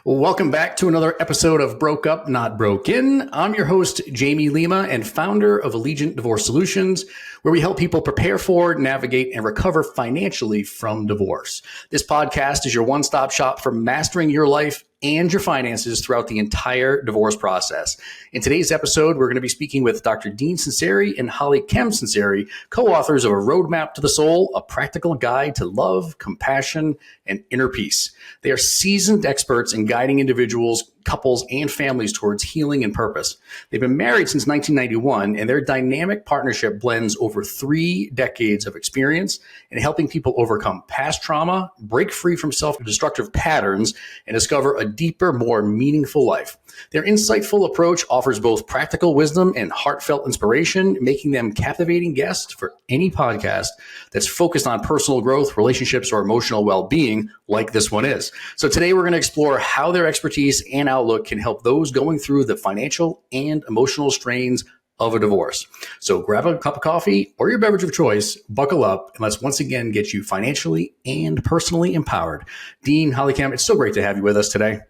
Welcome back to another episode of Broke Up, Not Broken. I'm your host, Jamie Lima, and founder of Allegiant Divorce Solutions, where we help people prepare for, navigate, and recover financially from divorce. This podcast is your one-stop shop for mastering your life and your finances throughout the entire divorce process. In today's episode, we're going to be speaking with Dr. Dean Sunseri and HollyKem Sunseri, co-authors of A Roadmap to the Soul, a practical guide to love, compassion, and inner peace. They are seasoned experts in guiding individuals, couples, and families towards healing and purpose. They've been married since 1991, and their dynamic partnership blends over 3 decades of experience in helping people overcome past trauma, break free from self-destructive patterns, and discover a deeper, more meaningful life. Their insightful approach offers both practical wisdom and heartfelt inspiration, making them captivating guests for any podcast that's focused on personal growth, relationships, or emotional well-being like this one is. So today we're going to explore how their expertise and outlook can help those going through the financial and emotional strains of a divorce. So grab a cup of coffee or your beverage of choice, buckle up, and let's once again get you financially and personally empowered. Dean, HollyKem, it's so great to have you with us today.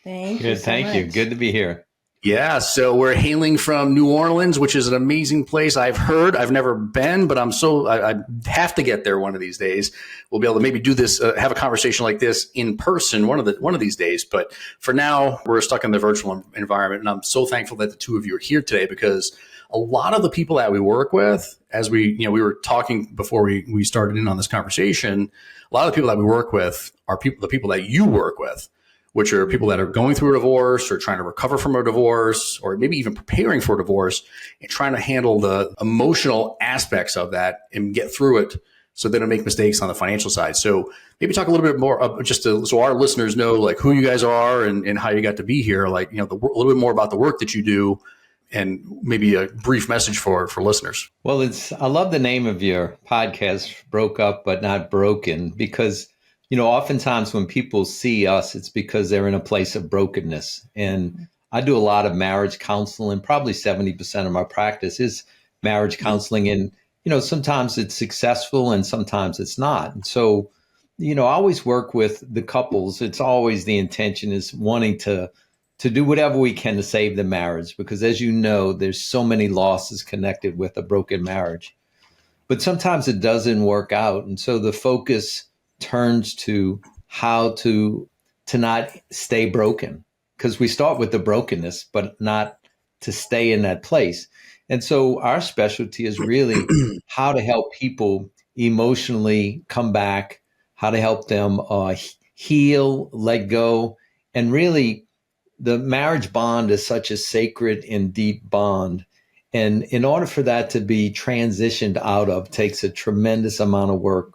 Thank you. Good to be here. Yeah, so we're hailing from New Orleans, which is an amazing place. I've heard, I've never been, but I have to get there one of these days. We'll be able to maybe do this, have a conversation like this in person one of these days. But for now, we're stuck in the virtual environment, and I'm so thankful that the two of you are here today, because a lot of the people that we work with, as we were talking before we started in on this conversation, a lot of the people that we work with are the people that you work with, which are people that are going through a divorce or trying to recover from a divorce, or maybe even preparing for a divorce and trying to handle the emotional aspects of that and get through it so they don't make mistakes on the financial side. So maybe talk a little bit more so our listeners know like who you guys are and how you got to be here, like, a little bit more about the work that you do and maybe a brief message for listeners. Well, I love the name of your podcast, Broke Up But Not Broken, because oftentimes when people see us, it's because they're in a place of brokenness. And I do a lot of marriage counseling. Probably 70% of my practice is marriage counseling. And, sometimes it's successful and sometimes it's not. And so, I always work with the couples. It's always the intention is wanting to do whatever we can to save the marriage, because as you know, there's so many losses connected with a broken marriage. But sometimes it doesn't work out. And so the focus turns to how to not stay broken, because we start with the brokenness, but not to stay in that place. And so our specialty is really how to help people emotionally come back, how to help them heal, let go. And really, the marriage bond is such a sacred and deep bond. And in order for that to be transitioned out of, takes a tremendous amount of work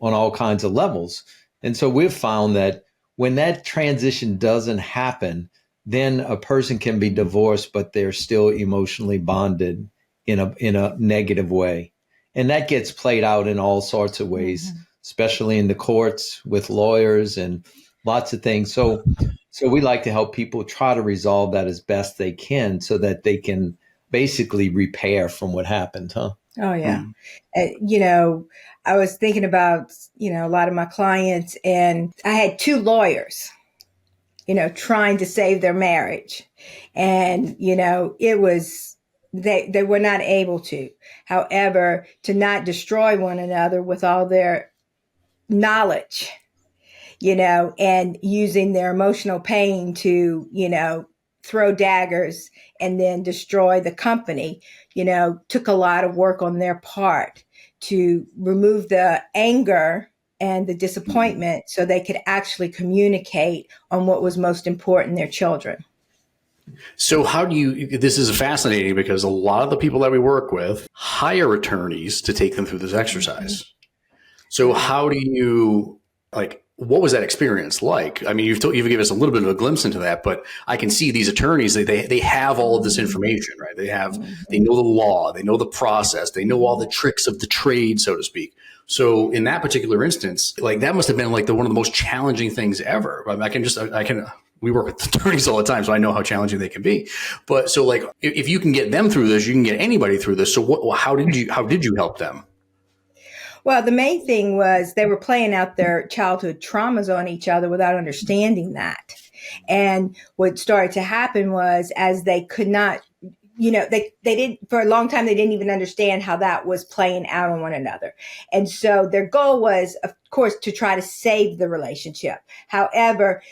on all kinds of levels. And so we've found that when that transition doesn't happen, then a person can be divorced, but they're still emotionally bonded in a negative way. And that gets played out in all sorts of ways, especially in the courts with lawyers and lots of things. So we like to help people try to resolve that as best they can so that they can basically repair from what happened, huh? Oh, yeah. I was thinking about, a lot of my clients, and I had 2 lawyers, trying to save their marriage. And, it was, they were not able to. However, to not destroy one another with all their knowledge, and using their emotional pain to, throw daggers and then destroy the company, took a lot of work on their part to remove the anger and the disappointment so they could actually communicate on what was most important, their children. So this is fascinating, because a lot of the people that we work with hire attorneys to take them through this exercise. So how do you, what was that experience like? I mean, you've given us a little bit of a glimpse into that, but I can see these attorneys, they have all of this information, right? They know the law, they know the process, they know all the tricks of the trade, so to speak. So in that particular instance, that must have been one of the most challenging things ever. We work with attorneys all the time, so I know how challenging they can be. But so if you can get them through this, you can get anybody through this. So how did you help them? Well, the main thing was they were playing out their childhood traumas on each other without understanding that. And what started to happen was, as they could not, they didn't, for a long time, they didn't even understand how that was playing out on one another. And so their goal was, of course, to try to save the relationship. However,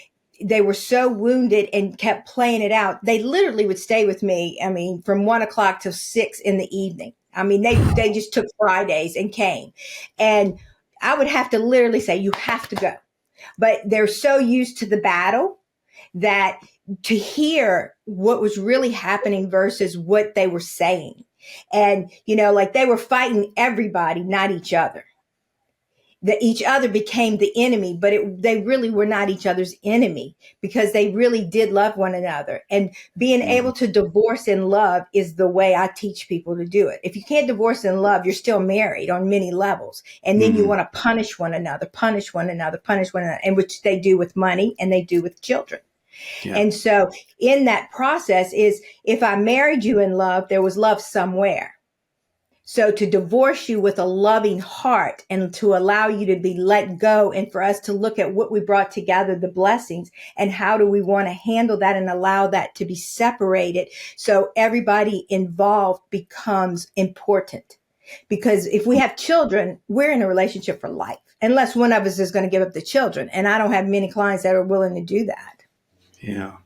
they were so wounded and kept playing it out. They literally would stay with me, from 1 o'clock till 6 in the evening. They just took Fridays and came. And I would have to literally say, you have to go. But they're so used to the battle that to hear what was really happening versus what they were saying. And, they were fighting everybody, not each other. That each other became the enemy, but they really were not each other's enemy, because they really did love one another. And being able to divorce in love is the way I teach people to do it. If you can't divorce in love, you're still married on many levels. And then you want to punish one another, and which they do with money and they do with children. Yeah. And so in that process is, if I married you in love, there was love somewhere. So to divorce you with a loving heart and to allow you to be let go, and for us to look at what we brought together, the blessings, and how do we want to handle that and allow that to be separated so everybody involved becomes important. Because if we have children, we're in a relationship for life, unless one of us is going to give up the children. And I don't have many clients that are willing to do that. Yeah.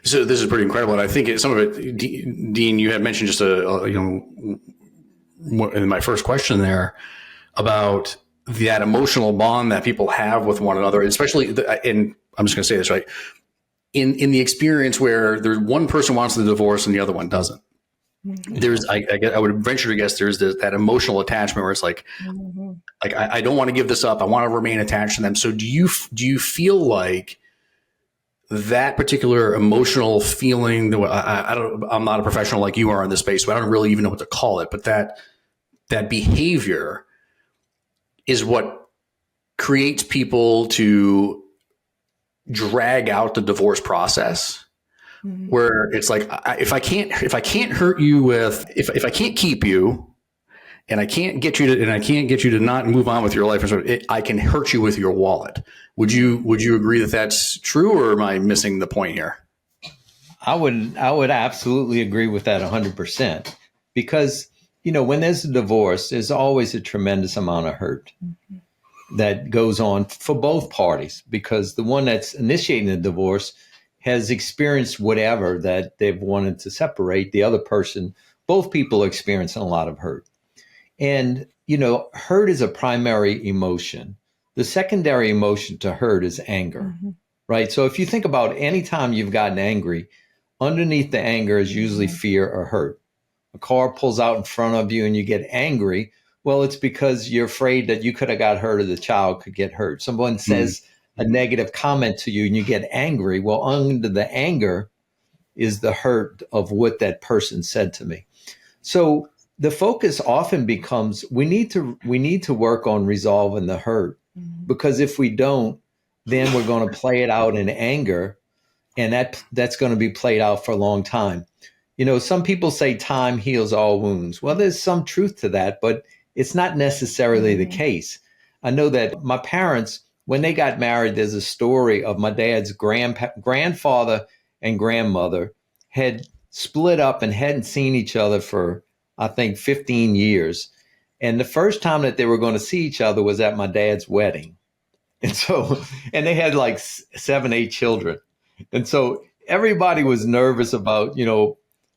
So this is pretty incredible. And I think some of it, Dean, you had mentioned just in my first question there about that emotional bond that people have with one another, especially, and I'm just going to say this, right? In the experience where there's one person wants the divorce and the other one doesn't. There's, I would venture to guess there's that emotional attachment where it's like I don't want to give this up. I want to remain attached to them. So do you feel like that particular emotional feeling, I'm not a professional like you are in this space, so I don't really even know what to call it, but that behavior is what creates people to drag out the divorce process, where it's like, if I can't hurt you if I can't keep you, and I can't get you to not move on with your life, I can hurt you with your wallet. Would you agree that that's true, or am I missing the point here? I would absolutely agree with that 100%, because when there's a divorce, there's always a tremendous amount of hurt that goes on for both parties, because the one that's initiating the divorce has experienced whatever that they've wanted to separate. The other person, both people are experiencing a lot of hurt. And, hurt is a primary emotion. The secondary emotion to hurt is anger, right? So if you think about any time you've gotten angry, underneath the anger is usually fear or hurt. A car pulls out in front of you and you get angry. Well, it's because you're afraid that you could have got hurt or the child could get hurt. Someone says a negative comment to you and you get angry. Well, under the anger is the hurt of what that person said to me. So the focus often becomes, we need to work on resolving the hurt, because if we don't, then we're going to play it out in anger, and that's going to be played out for a long time. Some people say time heals all wounds. Well, there's some truth to that, but it's not necessarily the case. I know that my parents, when they got married, there's a story of my dad's grandfather and grandmother had split up and hadn't seen each other for, I think, 15 years. And the first time that they were going to see each other was at my dad's wedding. And they had like 7, 8 children. And so everybody was nervous about,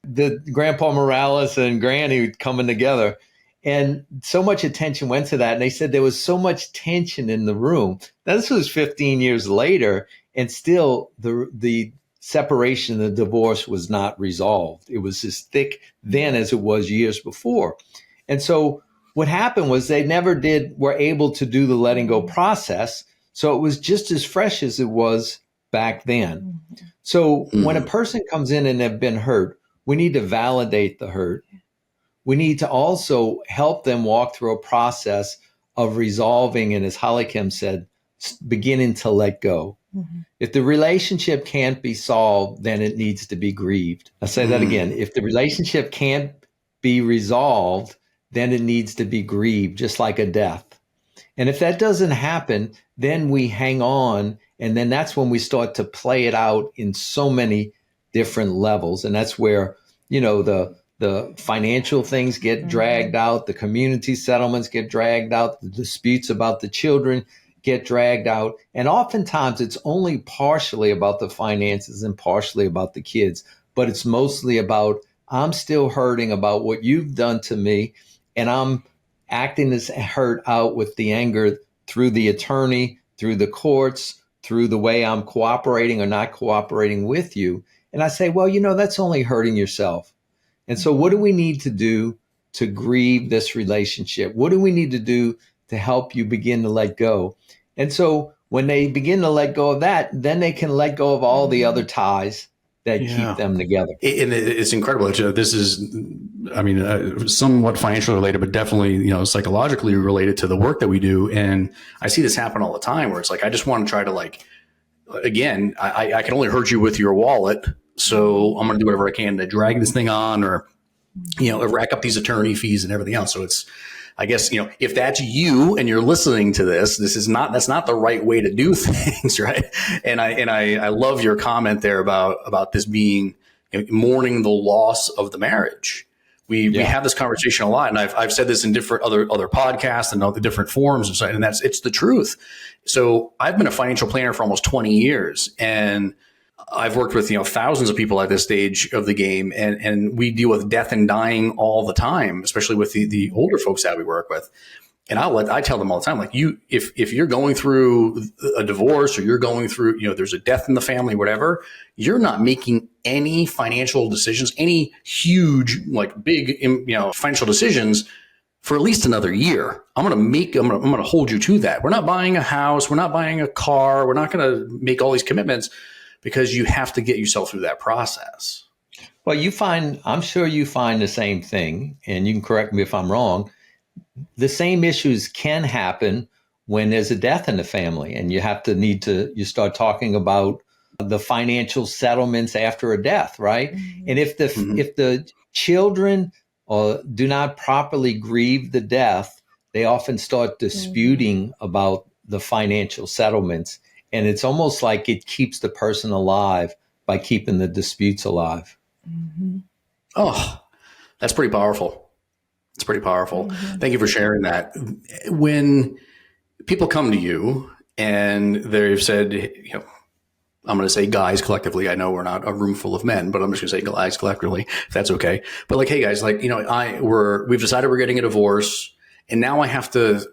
the Grandpa Morales and Granny coming together. And so much attention went to that. And they said there was so much tension in the room. Now, this was 15 years later, and still the separation, the divorce was not resolved. It was as thick then as it was years before. And so what happened was they never were able to do the letting go process. So it was just as fresh as it was back then. So when a person comes in and they've been hurt, we need to validate the hurt. We need to also help them walk through a process of resolving, and as HollyKem said, beginning to let go. If the relationship can't be solved, then it needs to be grieved. I'll say that again. If the relationship can't be resolved, then it needs to be grieved, just like a death. And if that doesn't happen, then we hang on And then that's when we start to play it out in so many different levels. And that's where, the financial things get dragged out, the community settlements get dragged out, the disputes about the children get dragged out. And oftentimes it's only partially about the finances and partially about the kids, but it's mostly about, I'm still hurting about what you've done to me, and I'm acting this hurt out with the anger through the attorney, through the courts, through the way I'm cooperating or not cooperating with you. And I say, well, that's only hurting yourself. And so what do we need to do to grieve this relationship? What do we need to do to help you begin to let go? And so when they begin to let go of that, then they can let go of all the other ties that keep them together. And it's incredible. This is, somewhat financially related, but definitely, psychologically related to the work that we do. And I see this happen all the time where it's like, I just want to try to again, I can only hurt you with your wallet. So I'm going to do whatever I can to drag this thing on or, rack up these attorney fees and everything else. So it's, I guess, if that's you and you're listening to this, that's not the right way to do things. Right. And I love your comment there about this being mourning the loss of the marriage. We have this conversation a lot, and I've said this in different other podcasts and other different forums, and it's the truth. So I've been a financial planner for almost 20 years, and I've worked with thousands of people at this stage of the game, and we deal with death and dying all the time, especially with the older folks that we work with. And I tell them all the time, like, if you're going through a divorce or you're going through, there's a death in the family, whatever, you're not making any financial decisions, any huge, big, financial decisions for at least another year. I'm going to hold you to that. We're not buying a house. We're not buying a car. We're not going to make all these commitments because you have to get yourself through that process. Well, I'm sure you find the same thing, and you can correct me if I'm wrong. The same issues can happen when there's a death in the family, and you start talking about the financial settlements after a death, right? Mm-hmm. And if the children do not properly grieve the death, they often start disputing about the financial settlements, and it's almost like it keeps the person alive by keeping the disputes alive. Mm-hmm. Oh, that's pretty powerful. It's pretty powerful. Mm-hmm. Thank you for sharing that. When people come to you and they've said, I'm going to say guys collectively. I know we're not a room full of men, but I'm just going to say guys collectively, if that's okay. But hey guys, we've decided we're getting a divorce, and now I have to,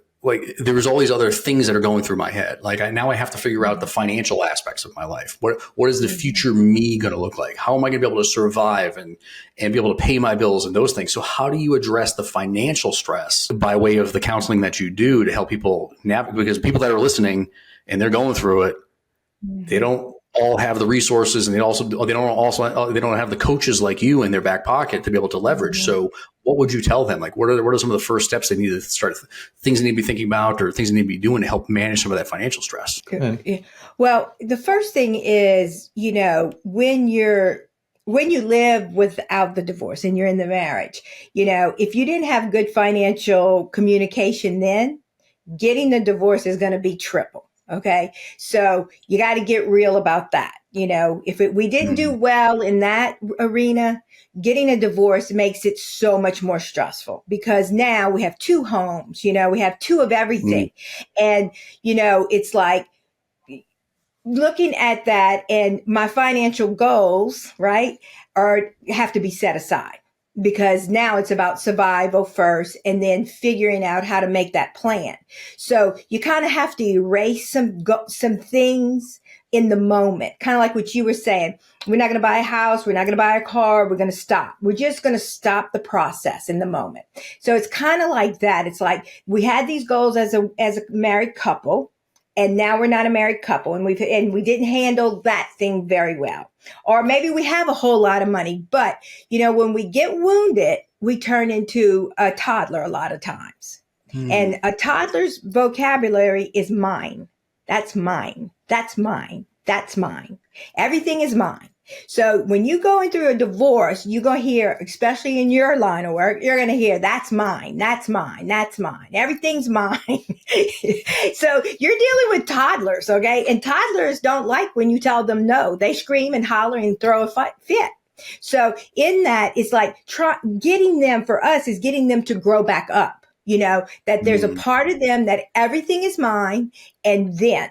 there was all these other things that are going through my head. Now I have to figure out the financial aspects of my life. What is the future me going to look like? How am I going to be able to survive and be able to pay my bills and those things? So how do you address the financial stress by way of the counseling that you do to help people navigate? Because people that are listening and they're going through it, they don't all have the resources, and they don't have the coaches like you in their back pocket to be able to leverage. Mm-hmm. So what would you tell them? What are some of the first steps they need to start, things they need to be thinking about or things they need to be doing to help manage some of that financial stress? Okay. Well, the first thing is, when you live without the divorce and you're in the marriage, if you didn't have good financial communication, then getting the divorce is going to be triple. Okay. So you got to get real about that. If we didn't do well in that arena, getting a divorce makes it so much more stressful because now we have two homes, we have two of everything. And, it's like looking at that, and my financial goals, right, have to be set aside. Because now it's about survival first and then figuring out how to make that plan. So you kind of have to erase some things in the moment. Kind of like what you were saying. We're not going to buy a house. We're not going to buy a car. We're going to stop. We're just going to stop the process in the moment. So it's kind of like that. It's like we had these goals as a married couple. And now we're not a married couple, and we didn't handle that thing very well. Or maybe we have a whole lot of money, but when we get wounded, we turn into a toddler a lot of times. And a toddler's vocabulary is mine. That's mine. That's mine. That's mine. Everything is mine. So when you go through a divorce, you're going to hear, especially in your line of work, you're going to hear, that's mine, that's mine, that's mine. Everything's mine. So you're dealing with toddlers, okay? And toddlers don't like when you tell them no. They scream and holler and throw a fit. So in that, it's like getting them, for us, is getting them to grow back up, that there's a part of them that everything is mine. And then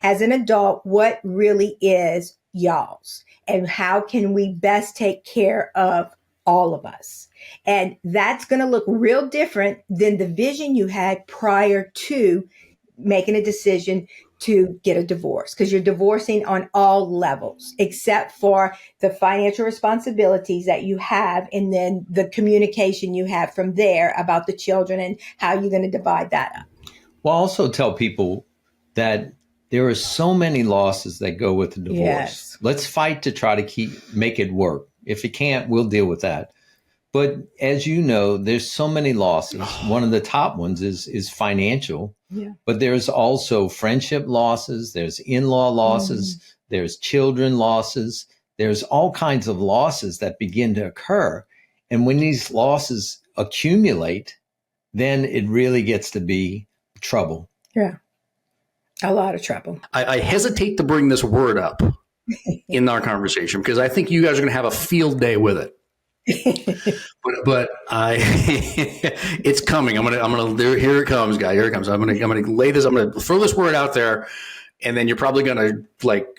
as an adult, what really is y'all's? And how can we best take care of all of us? And that's going to look real different than the vision you had prior to making a decision to get a divorce, because you're divorcing on all levels, except for the financial responsibilities that you have, and then the communication you have from there about the children and how you're going to divide that up. Well, also tell people that there are so many losses that go with the divorce. Yes. Let's fight to try to make it work. If it can't, we'll deal with that. But as you know, there's so many losses. One of the top ones is financial. Yeah. But there's also friendship losses. There's in-law losses. There's children losses. There's all kinds of losses that begin to occur. And when these losses accumulate, then it really gets to be trouble. Yeah. A lot of trouble. I hesitate to bring this word up in our conversation because I think you guys are going to have a field day with it. but it's coming. I'm gonna. Here it comes, guy. Here it comes. I'm gonna lay this. I'm gonna throw this word out there, and then you're probably gonna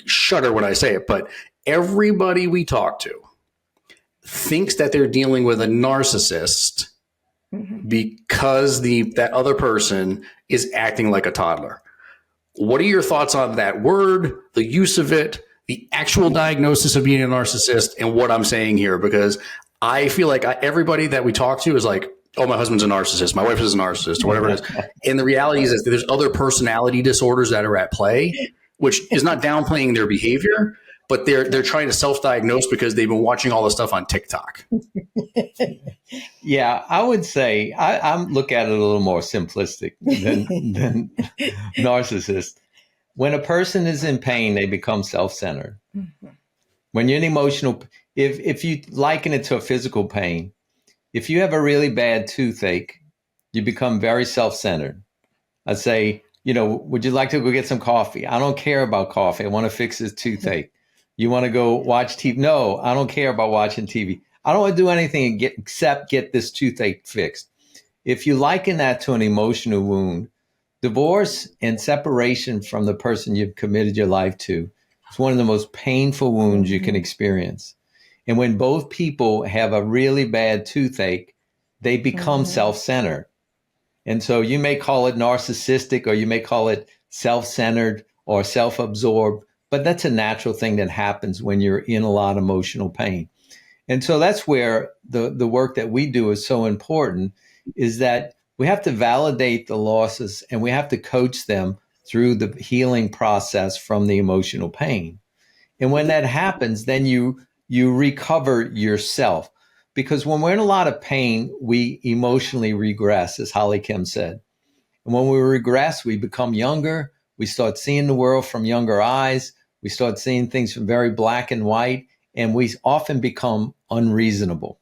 shudder when I say it. But everybody we talk to thinks that they're dealing with a narcissist because that other person is acting like a toddler. What are your thoughts on that word, the use of it, the actual diagnosis of being a narcissist, and what I'm saying here? Because I feel like everybody that we talk to is like, oh, my husband's a narcissist, my wife is a narcissist, or whatever it is. And the reality is that there's other personality disorders that are at play, which is not downplaying their behavior, but they're trying to self-diagnose because they've been watching all this stuff on TikTok. Yeah, I would say I look at it a little more simplistic than narcissist. When a person is in pain, they become self-centered. When you're in emotional, if you liken it to a physical pain, if you have a really bad toothache, you become very self-centered. I'd say, would you like to go get some coffee? I don't care about coffee. I want to fix this toothache. You want to go watch TV? No, I don't care about watching TV. I don't want to do anything except get this toothache fixed. If you liken that to an emotional wound, divorce and separation from the person you've committed your life to is one of the most painful wounds you can experience. And when both people have a really bad toothache, they become self-centered. And so you may call it narcissistic, or you may call it self-centered or self-absorbed, but that's a natural thing that happens when you're in a lot of emotional pain. And so that's where the work that we do is so important, is that we have to validate the losses and we have to coach them through the healing process from the emotional pain. And when that happens, then you recover yourself. Because when we're in a lot of pain, we emotionally regress, as HollyKem said. And when we regress, we become younger. We start seeing the world from younger eyes. We start seeing things from very black and white. And we often become unreasonable.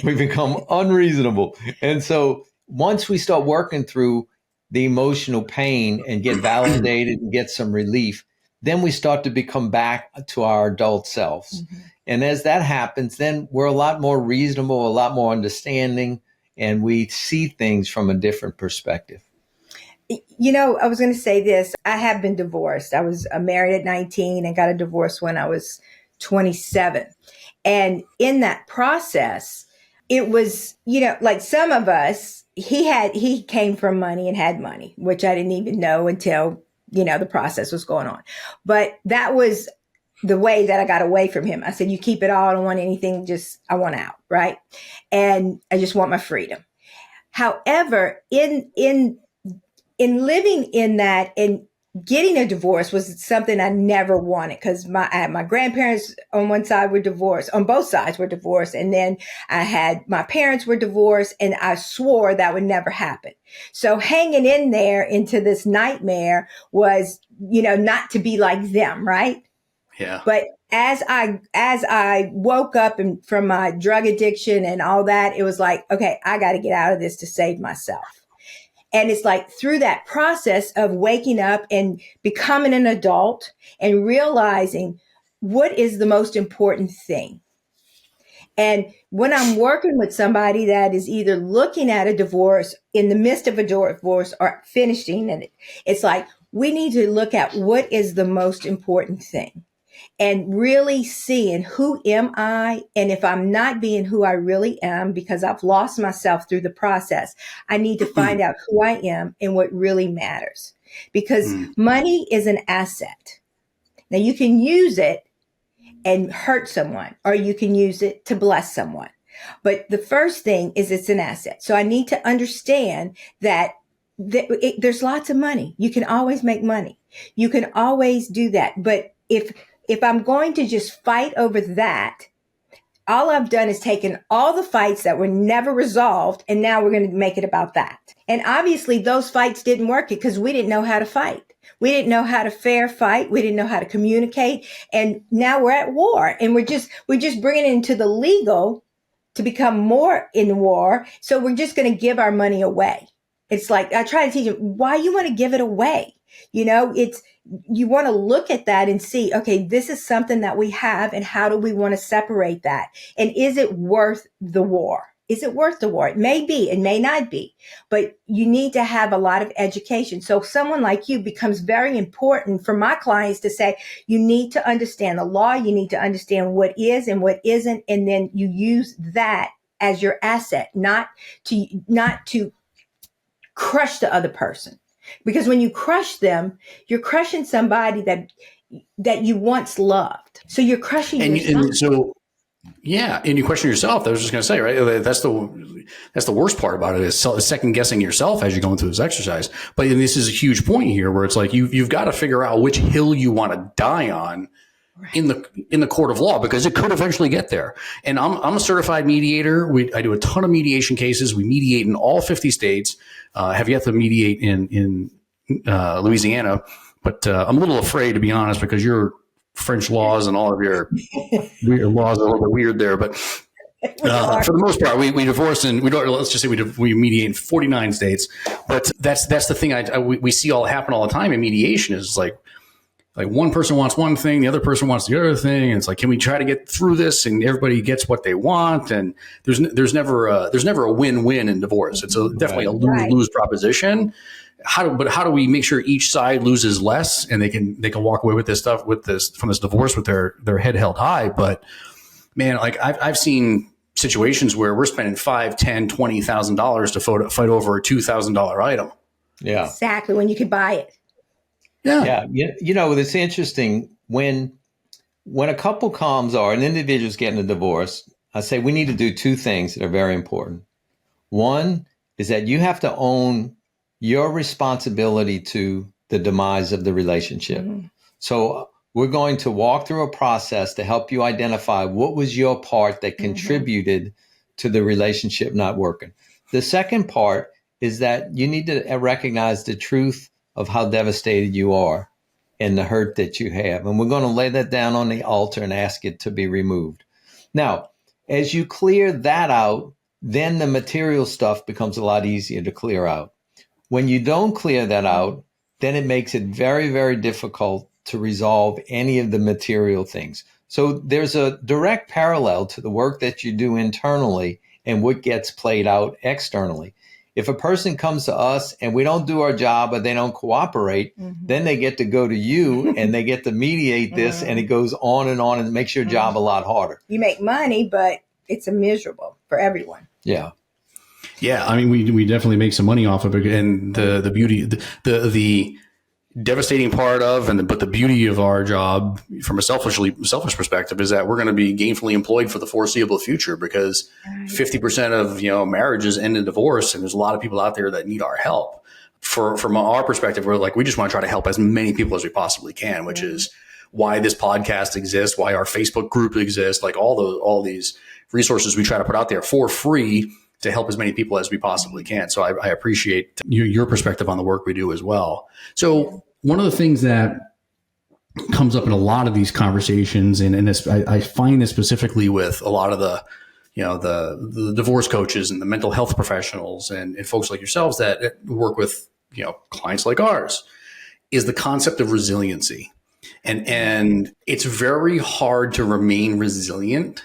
We become unreasonable. And so once we start working through the emotional pain and get validated and get some relief, then we start to become back to our adult selves. And as that happens, then we're a lot more reasonable, a lot more understanding, and we see things from a different perspective. I was going to say this. I have been divorced. I was married at 19 and got a divorce when I was 27. And in that process, it was, like some of us, he came from money and had money, which I didn't even know until, the process was going on. But that was the way that I got away from him. I said, you keep it all. I don't want anything. I want out. Right. And I just want my freedom. However, in living in that and getting a divorce was something I never wanted, because my grandparents on one side were divorced, on both sides were divorced. And then my parents were divorced, and I swore that would never happen. So hanging in there into this nightmare was, not to be like them. Right. Yeah. But as I woke up from my drug addiction and all that, it was like, okay, I got to get out of this to save myself. And it's like through that process of waking up and becoming an adult and realizing what is the most important thing. And when I'm working with somebody that is either looking at a divorce, in the midst of a divorce, or finishing it, it's like we need to look at what is the most important thing and really seeing who am I? And if I'm not being who I really am because I've lost myself through the process, I need to find out who I am and what really matters, because money is an asset. Now you can use it and hurt someone, or you can use it to bless someone. But the first thing is it's an asset. So I need to understand that there's lots of money. You can always make money. You can always do that. But if I'm going to just fight over that, all I've done is taken all the fights that were never resolved, and now we're going to make it about that. And obviously those fights didn't work because we didn't know how to fight. We didn't know how to fair fight. We didn't know how to communicate. And now we're at war, and we're just bringing it into the legal to become more in war. So we're just going to give our money away. It's like, I try to teach them why you want to give it away. You know, you want to look at that and see, okay, this is something that we have, and how do we want to separate that? And is it worth the war? Is it worth the war? It may be, it may not be, but you need to have a lot of education. So someone like you becomes very important for my clients to say, you need to understand the law. You need to understand what is and what isn't. And then you use that as your asset, not to crush the other person. Because when you crush them, you're crushing somebody that you once loved. So you're crushing yourself. And so, yeah, and you question yourself. I was just going to say, right? That's the worst part about it, is second guessing yourself as you're going through this exercise. But this is a huge point here, where it's like you've got to figure out which hill you want to die on. Right. In the court of law, because it could eventually get there. And I'm a certified mediator. I do a ton of mediation cases. We mediate in all 50 states. Have yet to mediate in Louisiana, but I'm a little afraid, to be honest, because your French laws and all of your weird laws are a little bit weird there. But for the most part, we divorce, and let's just say we mediate in 49 states. But that's the thing we see all happen all the time in mediation, is like one person wants one thing, the other person wants the other thing. And it's like, can we try to get through this and everybody gets what they want? And there's never a win-win in divorce. It's definitely a lose-lose proposition. How do we make sure each side loses less, and they can walk away with this stuff, from this divorce with their head held high? But man, like I've seen situations where we're spending $5,000, $10,000, $20,000 to fight over a $2,000 item. Yeah, exactly, when you could buy it. Yeah. You know, it's interesting when a couple comes, or an individual's getting a divorce, I say we need to do two things that are very important. One is that you have to own your responsibility to the demise of the relationship. Mm-hmm. So we're going to walk through a process to help you identify what was your part that contributed to the relationship not working. The second part is that you need to recognize the truth of how devastated you are and the hurt that you have. And we're going to lay that down on the altar and ask it to be removed. Now, as you clear that out, then the material stuff becomes a lot easier to clear out. When you don't clear that out, then it makes it very, very difficult to resolve any of the material things. So there's a direct parallel to the work that you do internally and what gets played out externally. If a person comes to us and we don't do our job, or they don't cooperate, then they get to go to you and they get to mediate this, and it goes on and it makes your job a lot harder. You make money, but it's miserable for everyone. Yeah. Yeah. I mean, we definitely make some money off of it. And the beauty, the devastating part of, but the beauty of our job from a selfish perspective is that we're going to be gainfully employed for the foreseeable future, because 50% of marriages end in divorce, and there's a lot of people out there that need our help. From our perspective, we're like, we just want to try to help as many people as we possibly can, which is why this podcast exists, why our Facebook group exists, like all these resources we try to put out there for free to help as many people as we possibly can. So I appreciate your perspective on the work we do as well. So one of the things that comes up in a lot of these conversations, and I find this specifically with a lot of the, the divorce coaches and the mental health professionals and folks like yourselves that work with, clients like ours, is the concept of resiliency. And it's very hard to remain resilient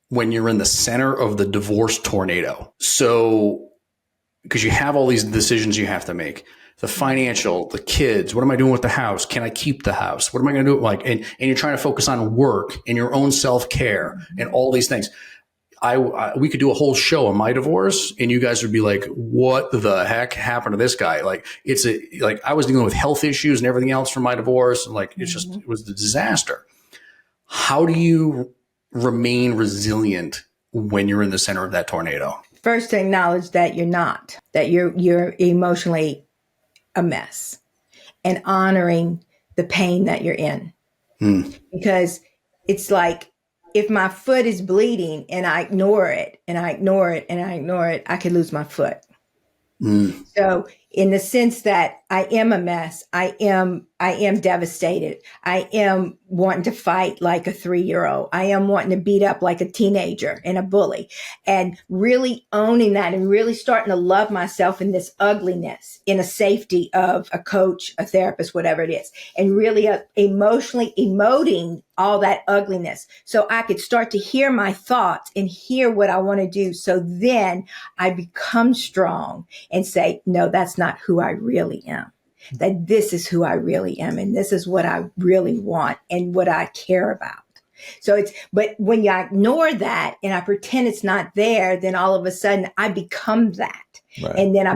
when you're in the center of the divorce tornado. So, because you have all these decisions you have to make, the financial, the kids, what am I doing with the house? Can I keep the house? What am I going to do? And you're trying to focus on work and your own self-care and all these things. We could do a whole show on my divorce, and you guys would be like, what the heck happened to this guy? Like, I was dealing with health issues and everything else from my divorce. And it was a disaster. How do you remain resilient when you're in the center of that tornado? First, to acknowledge that you're not, that you're emotionally a mess, and honoring the pain that you're in. Because it's like, if my foot is bleeding and I ignore it and I ignore it and I ignore it, I could lose my foot. So in the sense that I am a mess, I am devastated. I am wanting to fight like a 3-year-old. I am wanting to beat up like a teenager and a bully, and really owning that and really starting to love myself in this ugliness, in a safety of a coach, a therapist, whatever it is, and really emotionally emoting all that ugliness so I could start to hear my thoughts and hear what I want to do. So then I become strong and say, no, that's not who I really am. That this is who I really am. And this is what I really want and what I care about. But when you ignore that and I pretend it's not there, then all of a sudden I become that. Right. And then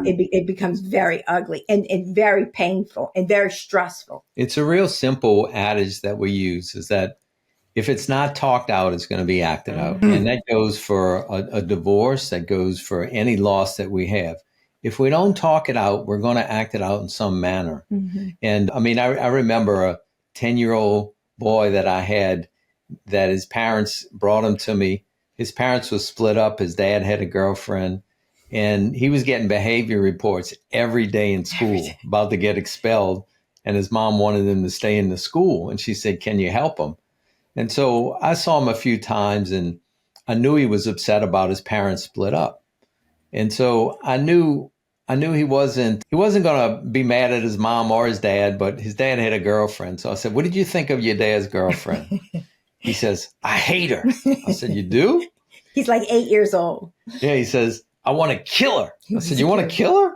it becomes very ugly and very painful and very stressful. It's a real simple adage that we use, is that if it's not talked out, it's going to be acted out. And that goes for a divorce, that goes for any loss that we have. If we don't talk it out, we're going to act it out in some manner. And I mean, I remember a 10-year-old boy that I had, that his parents brought him to me. His parents were split up. His dad had a girlfriend, and he was getting behavior reports every day in school, about to get expelled. And his mom wanted him to stay in the school. And she said, can you help him? And so I saw him a few times, and I knew he was upset about his parents split up. And so I knew he wasn't going to be mad at his mom or his dad, but his dad had a girlfriend. So I said, what did you think of your dad's girlfriend? He says, I hate her. I said, you do? He's like 8 years old. Yeah, he says, I want to kill her. I said, you want to kill her?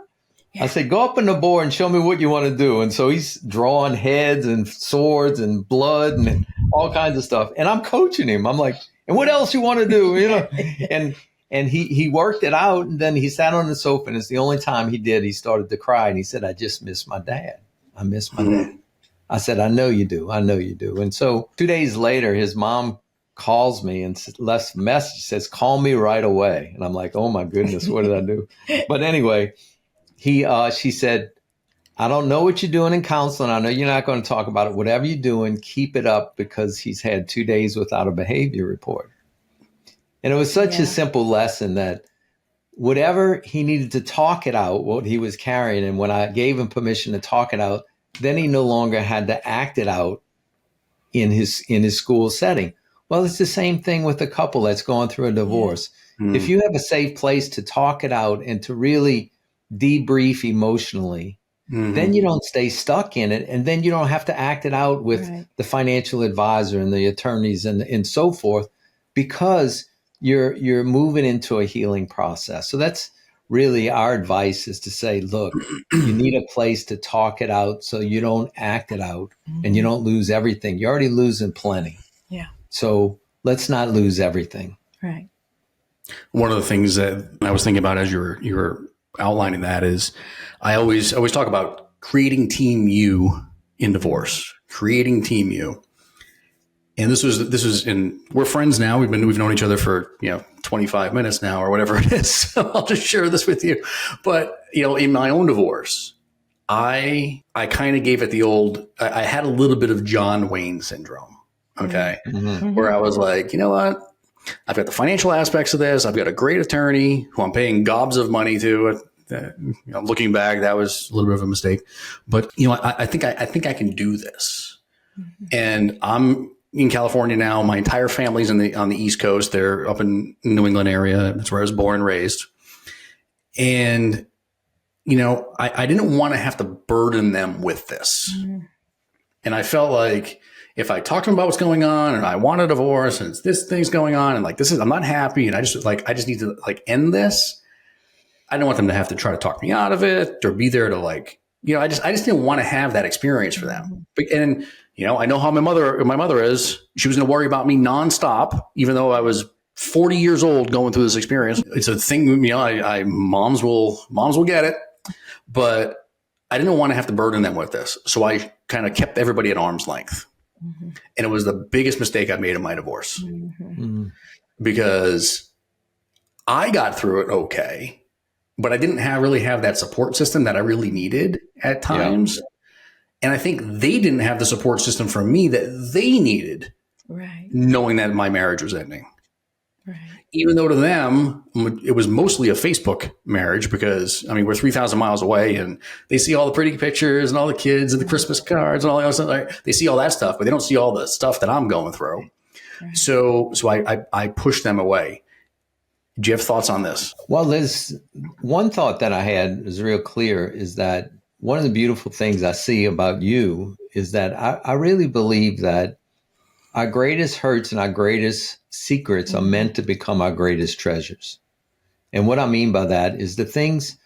Yeah. I said, go up on the board and show me what you want to do. And so he's drawing heads and swords and blood and all kinds of stuff. And I'm coaching him. I'm like, and what else you want to do? And he worked it out. And then he sat on the sofa, and it's the only time he did. He started to cry, and he said, I just miss my dad. I miss my dad. I said, I know you do. I know you do. And so 2 days later, his mom calls me and left a message, says, call me right away. And I'm like, oh my goodness, what did I do? But anyway, she said, I don't know what you're doing in counseling. I know you're not going to talk about it. Whatever you're doing, keep it up, because he's had 2 days without a behavior report. And it was such a simple lesson that whatever he needed to talk it out, what he was carrying, and when I gave him permission to talk it out, then he no longer had to act it out in his school setting. Well, it's the same thing with a couple that's going through a divorce. If you have a safe place to talk it out and to really debrief emotionally, then you don't stay stuck in it. And then you don't have to act it out with the financial advisor and the attorneys and so forth, because you're moving into a healing process. So that's really our advice, is to say, look, you need a place to talk it out so you don't act it out and you don't lose everything. You're already losing plenty. Yeah. So let's not lose everything. Right. One of the things that I was thinking about as you were outlining that is, I always talk about creating team you in divorce, creating team you. And this was we're friends now. We've known each other for 25 minutes now or whatever it is. So I'll just share this with you. But in my own divorce, I kind of gave it the old. I had a little bit of John Wayne syndrome. Okay, where I was like, you know what? I've got the financial aspects of this. I've got a great attorney who I'm paying gobs of money to. Looking back, that was a little bit of a mistake. But I think I can do this. And I'm in California now. My entire family's on the East Coast. They're up in New England area. That's where I was born and raised. And, I didn't want to have to burden them with this. And I felt like if I talked to them about what's going on and I want a divorce and it's this thing's going on and I'm not happy and I just need to end this. I don't want them to have to try to talk me out of it or be there to I just didn't want to have that experience for them. And, I know how my mother is. She was going to worry about me nonstop, even though I was 40 years old going through this experience. It's a thing, moms will get it, but I didn't want to have to burden them with this. So I kind of kept everybody at arm's length. And it was the biggest mistake I made in my divorce because I got through it okay, but I didn't really have that support system that I really needed at times. Yeah. And I think they didn't have the support system from me that they needed, knowing that my marriage was ending. Right. Even though to them, it was mostly a Facebook marriage because, we're 3,000 miles away and they see all the pretty pictures and all the kids and the Christmas cards and all that stuff. They see all that stuff, but they don't see all the stuff that I'm going through. Right. So I push them away. Do you have thoughts on this? Well, there's one thought that I had is real clear is that one of the beautiful things I see about you is that I really believe that our greatest hurts and our greatest secrets are meant to become our greatest treasures. And what I mean by that is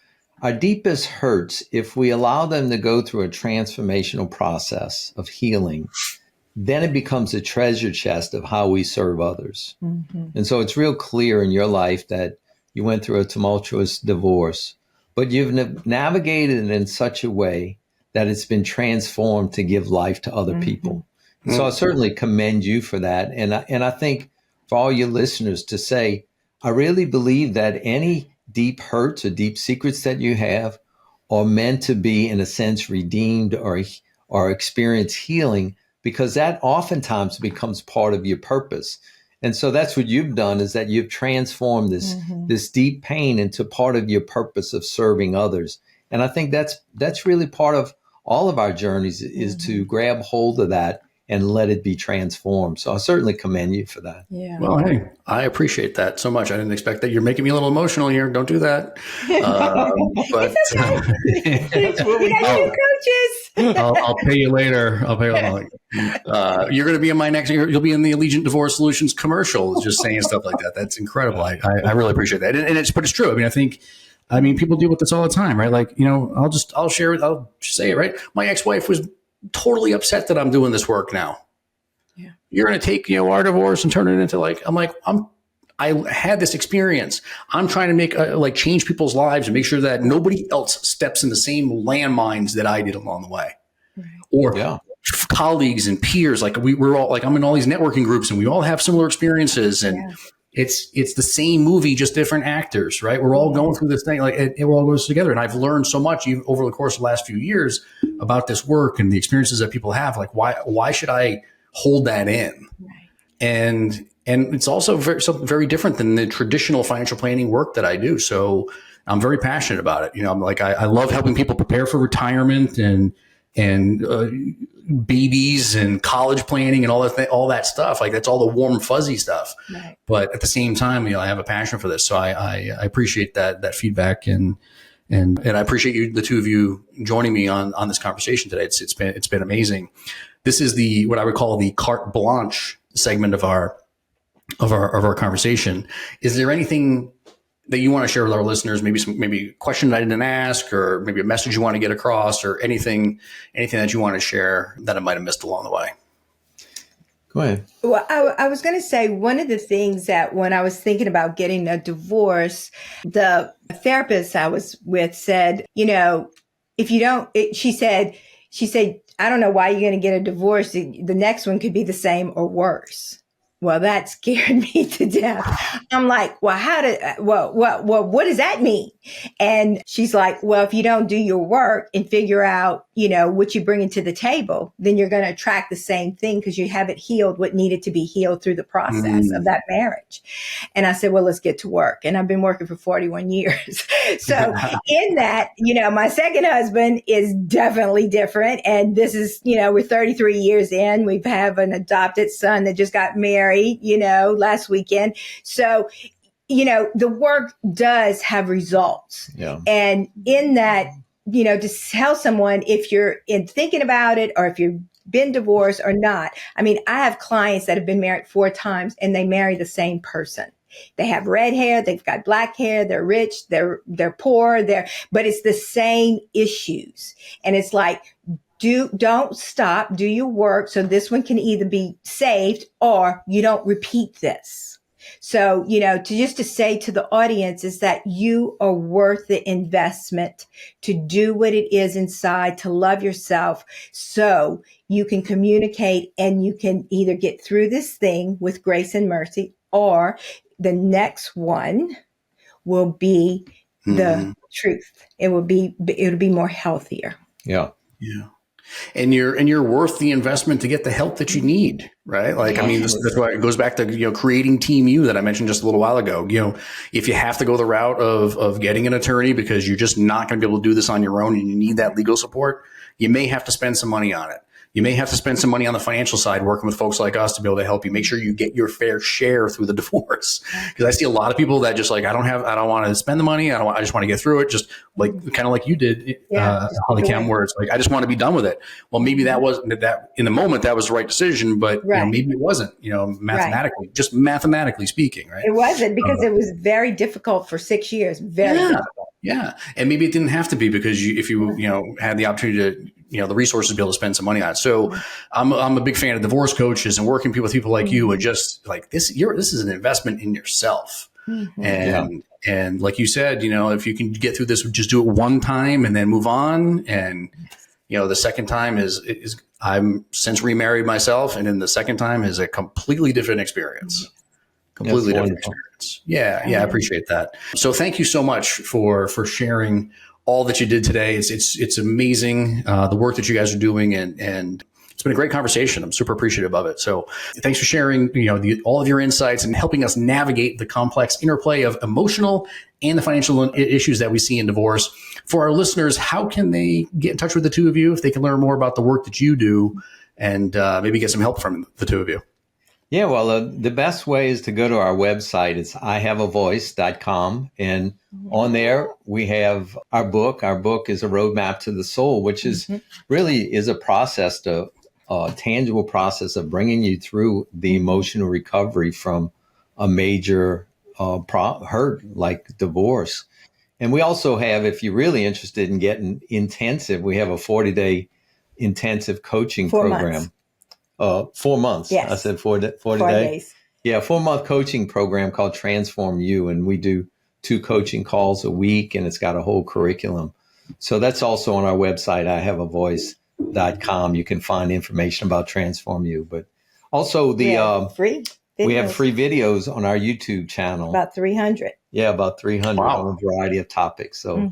our deepest hurts, if we allow them to go through a transformational process of healing, then it becomes a treasure chest of how we serve others. And so it's real clear in your life that you went through a tumultuous divorce, but you've navigated it in such a way that it's been transformed to give life to other people. So I certainly commend you for that. And I think for all your listeners to say, I really believe that any deep hurts or deep secrets that you have are meant to be, in a sense, redeemed or experience healing, because that oftentimes becomes part of your purpose. And so that's what you've done, is that you've transformed this deep pain into part of your purpose of serving others. And I think that's really part of all of our journeys is to grab hold of that and let it be transformed. So I certainly commend you for that. Yeah. Well, hey, I appreciate that so much. I didn't expect that. You're making me a little emotional here. Don't do that. But it's okay. We got two coaches. I'll pay you later. You're going to be in my next. You'll be in the Allegiant Divorce Solutions commercial. Just saying stuff like that. That's incredible. I really appreciate that. But it's true. I mean, people deal with this all the time, right? I'll say it, right? My ex-wife was totally upset that I'm doing this work now. Yeah. You're going to take, our divorce and turn it into I had this experience. I'm trying to make change people's lives and make sure that nobody else steps in the same landmines that I did along the way. Right. Or colleagues and peers. We're all I'm in all these networking groups and we all have similar experiences and it's the same movie, just different actors, right? We're all going through this thing, it all goes together. And I've learned so much over the course of the last few years about this work and the experiences that people have. Why should I hold that in? Right. And it's also something very different than the traditional financial planning work that I do. So I'm very passionate about it. I love helping people prepare for retirement and babies and college planning and all that stuff. That's all the warm, fuzzy stuff. Right. But at the same time, I have a passion for this. So I appreciate that feedback and I appreciate you, the two of you, joining me on this conversation today. It's been amazing. This is what I would call the carte blanche segment of our conversation. Is there anything that you want to share with our listeners? Maybe a question that I didn't ask, or maybe a message you want to get across, or anything that you want to share that I might have missed along the way? Go ahead. Well, I was going to say, one of the things that when I was thinking about getting a divorce, the therapist I was with said, if you don't, she said, I don't know why you're going to get a divorce. The next one could be the same or worse. Well, that scared me to death. I'm like, well, what does that mean? And she's like, well, if you don't do your work and figure out, what you bring into the table, then you're going to attract the same thing because you haven't healed what needed to be healed through the process of that marriage. And I said, well, let's get to work. And I've been working for 41 years. So in that, my second husband is definitely different. And this is, we're 33 years in. We have an adopted son that just got married, last weekend. So, the work does have results. Yeah. And in that, to tell someone if you're thinking about it or if you've been divorced or not. I mean, I have clients that have been married 4 times and they marry the same person. They have red hair, they've got black hair, they're rich, they're poor, but it's the same issues. And it's like, don't stop, do your work. So this one can either be saved or you don't repeat this. So, to say to the audience is that you are worth the investment to do what it is inside, to love yourself so you can communicate and you can either get through this thing with grace and mercy, or the next one will be the truth. It'll be more healthier. Yeah. Yeah. And you're worth the investment to get the help that you need, right? Like, I mean, that's why it goes back to, creating Team You that I mentioned just a little while ago. If you have to go the route of getting an attorney because you're just not going to be able to do this on your own and you need that legal support, you may have to spend some money on it. You may have to spend some money on the financial side working with folks like us to be able to help you make sure you get your fair share through the divorce. Because I see a lot of people that just like, I don't want to spend the money. I just want to get through it. Just like, kind of like you did, HollyKem, where it's like, I just want to be done with it. Well, maybe that wasn't that in the moment, that was the right decision, but maybe it wasn't, mathematically, just mathematically speaking, right? It wasn't because it was very difficult for 6 years. Very difficult. Yeah. And maybe it didn't have to be because if you had the opportunity to, the resources to be able to spend some money on it. So I'm a big fan of divorce coaches and working with people like you, and just like this is an investment in yourself. And like you said, if you can get through this, just do it one time and then move on. And, the second time is I'm since remarried myself. And then the second time is a completely different experience. Completely different experience. Yeah. I appreciate that. So thank you so much for sharing all that you did today. It's amazing, the work that you guys are doing, and it's been a great conversation. I'm super appreciative of it. So thanks for sharing, all of your insights and helping us navigate the complex interplay of emotional and the financial issues that we see in divorce. For our listeners, how can they get in touch with the two of you if they can learn more about the work that you do and maybe get some help from the two of you? Yeah, well, the best way is to go to our website. It's ihaveavoice.com. And on there, we have our book. Our book is A Roadmap to the Soul, which is really is a process, a tangible process of bringing you through the emotional recovery from a major hurt like divorce. And we also have, if you're really interested in getting intensive, we have a 40-day intensive coaching program. 4 months. Yes. I said 4 days. Yeah, 4-month coaching program called Transform You. And we do 2 coaching calls a week, and it's got a whole curriculum. So that's also on our website, ihaveavoice.com. You can find information about Transform You. But also we have free videos on our YouTube channel. About 300. Yeah, about 300 on a variety of topics. So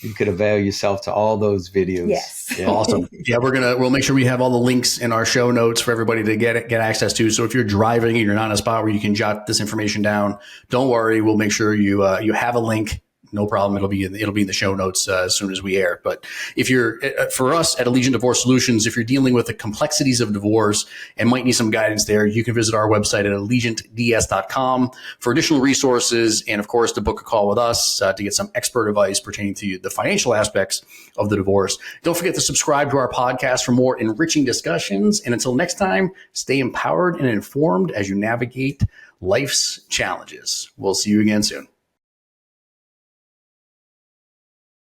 you could avail yourself to all those videos. Yes. Yeah. Awesome. Yeah, we'll make sure we have all the links in our show notes for everybody to get access to. So if you're driving and you're not in a spot where you can jot this information down, don't worry. We'll make sure you have a link. No problem. It'll be in the show notes as soon as we air. But if you're for us at Allegiant Divorce Solutions, if you're dealing with the complexities of divorce and might need some guidance there, you can visit our website at allegiantds.com for additional resources and, of course, to book a call with us to get some expert advice pertaining to the financial aspects of the divorce. Don't forget to subscribe to our podcast for more enriching discussions. And until next time, stay empowered and informed as you navigate life's challenges. We'll see you again soon.